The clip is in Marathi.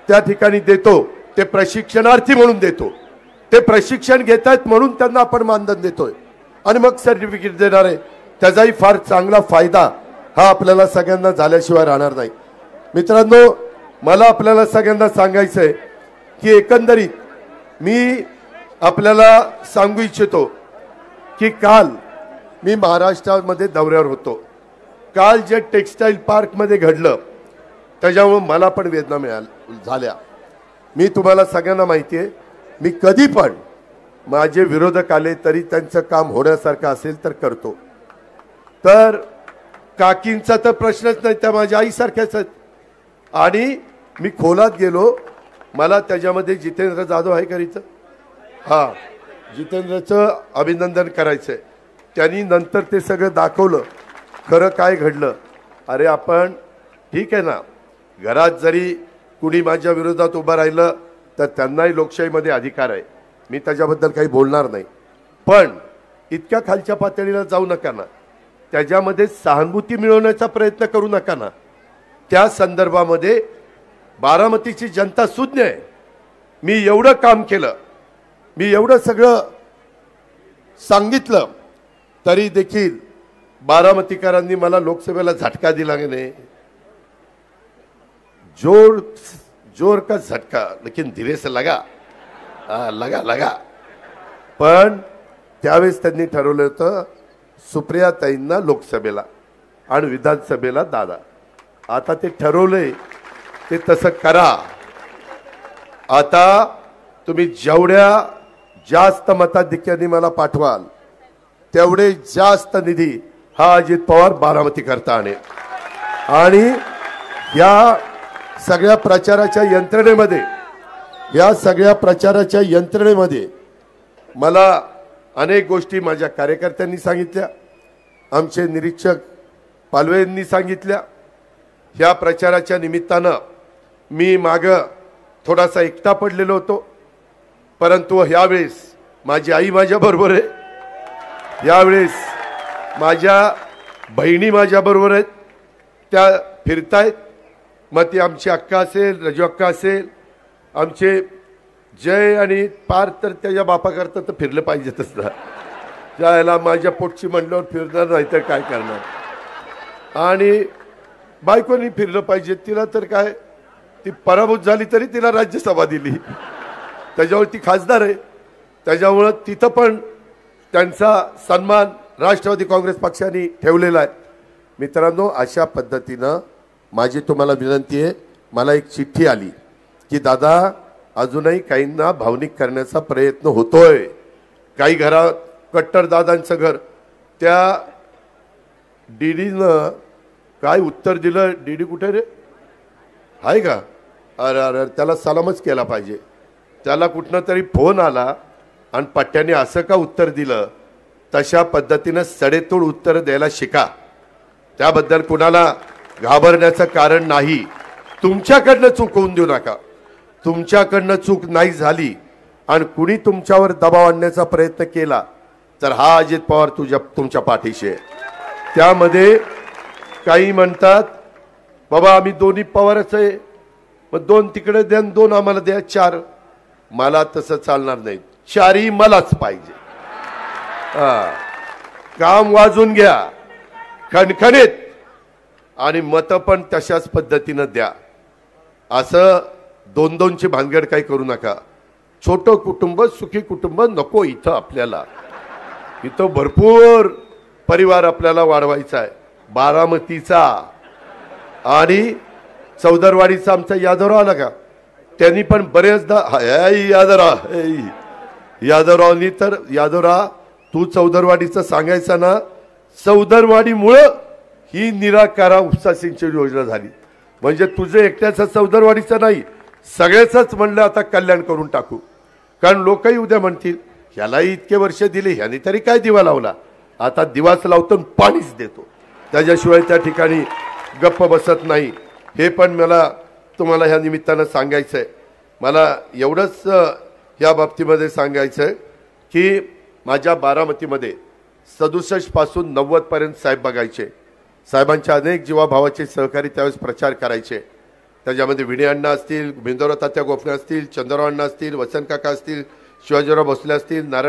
त्या ठिकाणी देतो ते प्रशिक्षणार्थी म्हणून देतो, ते प्रशिक्षण घेत आहेत म्हणून त्यांना आपण मानधन देतोय आणि मग सर्टिफिकेट देणार आहे। त्याचाही फार चांगला फायदा हा आपल्याला सगळ्यांना झाल्याशिवाय राहणार नाही। मित्रांनो, मला आपल्याला सगळ्यांना सांगायचं आहे की एकंदरीत मी आपल्याला सांगू इच्छितो की काल मी महाराष्ट्रामध्ये दौऱ्यावर होतो। काल जे टेक्सटाईल पार्क मध्ये घडलं त्याच्यामुळे मला पण वेदना झाल्या। मी तुम्हाला सगळ्यांना माहिती आहे, मी कधी पण माझे विरोधक आले तरी त्यांचं काम होण्यासारखं असेल तर करतो। तर काकींचा तर प्रश्नच नाही, त्या माझ्या आईसारख्याच आहेत। आणि मी खोलात गेलो, मला त्याच्यामध्ये जितेंद्र जाधव आहे करीचं, हा जितेंद्रचं अभिनंदन करायचंय। त्यांनी नंतर ते सगळं दाखवलं खरं काय घडलं। अरे आपण ठीक आहे ना, घरात जरी कुणी माझ्या विरोधात उभं राहिलं तर त्यांनाही लोकशाहीमध्ये अधिकार आहे, मी त्याच्याबद्दल काही बोलणार नाही। पण इतक्या खालच्या पातळीला जाऊ नका ना, त्याच्यामध्ये सहानुभूती मिळवण्याचा प्रयत्न करू नका ना। त्या संदर्भामध्ये बारामतीची जनता सुज्ञ आहे। मी एवढं काम केलं, मी एवढं सगळं सांगितलं तरी देखील बारामतीकरांनी मला लोकसभेला झटका दिला की नाही। जोर जोर का झटका लेकिन धीरे से लगा, लगा लगा। पण त्यावेळेस त्यांनी ठरवलं होतं सुप्रियाताईंना लोकसभेला आणि विधानसभेला दादा। आता ते ठरवलंय ते तसं करा। आता तुम्ही जेवढ्या जास्त मताधिक्याने मला पाठवाल तेवढे जास्त निधी हा अजित पवार बारामती करता आणेल। आणि या सगळ्या प्रचाराच्या यंत्रणेमध्ये मला अनेक गोष्टी माझ्या कार्यकर्त्यांनी सांगितल्या, आमचे निरीक्षक पालवे यांनी सांगितल्या। ह्या प्रचाराच्या निमित्तानं मी मागं थोडासा एकटा पडलेलो होतो, परंतु यावेळेस माझी आई माझ्या बरोबर आहे, यावेळेस माझ्या बहिणी माझ्या बरोबर आहेत, त्या फिरतायत। मग ती आमची अक्का असेल, रजू अक्का असेल, आमचे जय आणि पार तर त्याच्या बापाकरता तर फिरलं पाहिजेतच ना, ज्याला माझ्या पोटची म्हणल्यावर फिरणार नाही तर काय करणार। आणि बायकोनी फिरलं पाहिजे, तिला तर काय, ती पराभूत झाली तरी तिला राज्यसभा दिली, त्याच्यावर ती खासदार आहे, त्याच्यामुळं तिथं पण त्यांचा सन्मान राष्ट्रवादी काँग्रेस पक्षाने ठेवलेला आहे। मित्रांनो, अशा पद्धतीनं माझी तुम्हाला विनंती आहे, मला एक चिठ्ठी आली की दादा अजूनही काहींना भावनिक करण्याचा प्रयत्न होतोय। काही घरात कट्टर दादांचं घर, त्या डीडीनं काय उत्तर दिलं, डीडी कुठे रे आहे का, अरे अरे त्याला सलामच केला पाहिजे। त्याला कुठनं तरी फोन आला आणि पट्ट्याने असं का उत्तर दिलं, तशा पद्धतीनं सडेतोड उत्तर द्यायला शिका। त्याबद्दल कुणाला घाबरण्याचं कारण नाही। तुमच्याकडनं चूक होऊन देऊ नका, तुमच्याकडनं चूक नाही झाली आणि कुणी तुमच्यावर दबाव आणण्याचा प्रयत्न केला तर हा अजित पवार तुमच्या पाठीशी आहे। त्यामध्ये काही म्हणतात बाबा आम्ही दोन्ही पवारच आहे, मग दोन तिकडे द्या, दोन आम्हाला द्या, चार। मला तसं चालणार नाही, चारही मलाच पाहिजे। काम वाजून घ्या खणखणीत आणि मत पण तशाच पद्धतीनं द्या। असं दोन दोनची भानगड काही करू नका। छोटं कुटुंब सुखी कुटुंब नको इथं आपल्याला, इथं भरपूर परिवार आपल्याला वाढवायचा आहे। बारामतीचा आणि चौदरवाडीचा आमचा यादवराव आला का, त्यांनी पण बरेचदा यादवरावनी तर यादवराव तू चौदरवाडीचं सांगायचा ना, चौदरवाडीमुळं ही निराकारा उपसा सिंचन योजना झाली। म्हणजे तुझं एकट्याचं चौदरवाडीचं नाही, सगळ्याच म्हणलं आता कल्याण करून टाकू। कारण लोकही उद्या म्हणतील ह्यालाही इतके वर्ष दिले, ह्याने तरी काय दिवा लावला, आता दिवाच लावतो पाणीच देतो, त्याच्याशिवाय त्या ठिकाणी गप्प बसत नाही। हे पण मला तुम्हाला ह्या निमित्तानं सांगायचं आहे। मला एवढंच या बाबतीमध्ये सांगायचं आहे की माझ्या बारामतीमध्ये 67 पासून 90 पर्यंत साहेब बघायचे, साहेबांच्या अनेक जीवाभावाचे सहकारी त्यावेळेस प्रचार करायचे त्याच्यामध्ये विनय अण्णा असतील, बिंदोरा तात्या गोफणे असतील, चंद्रराव अण्णा असतील, वसंत काका असतील, शिवाजीराव भोसले असतील, नारायण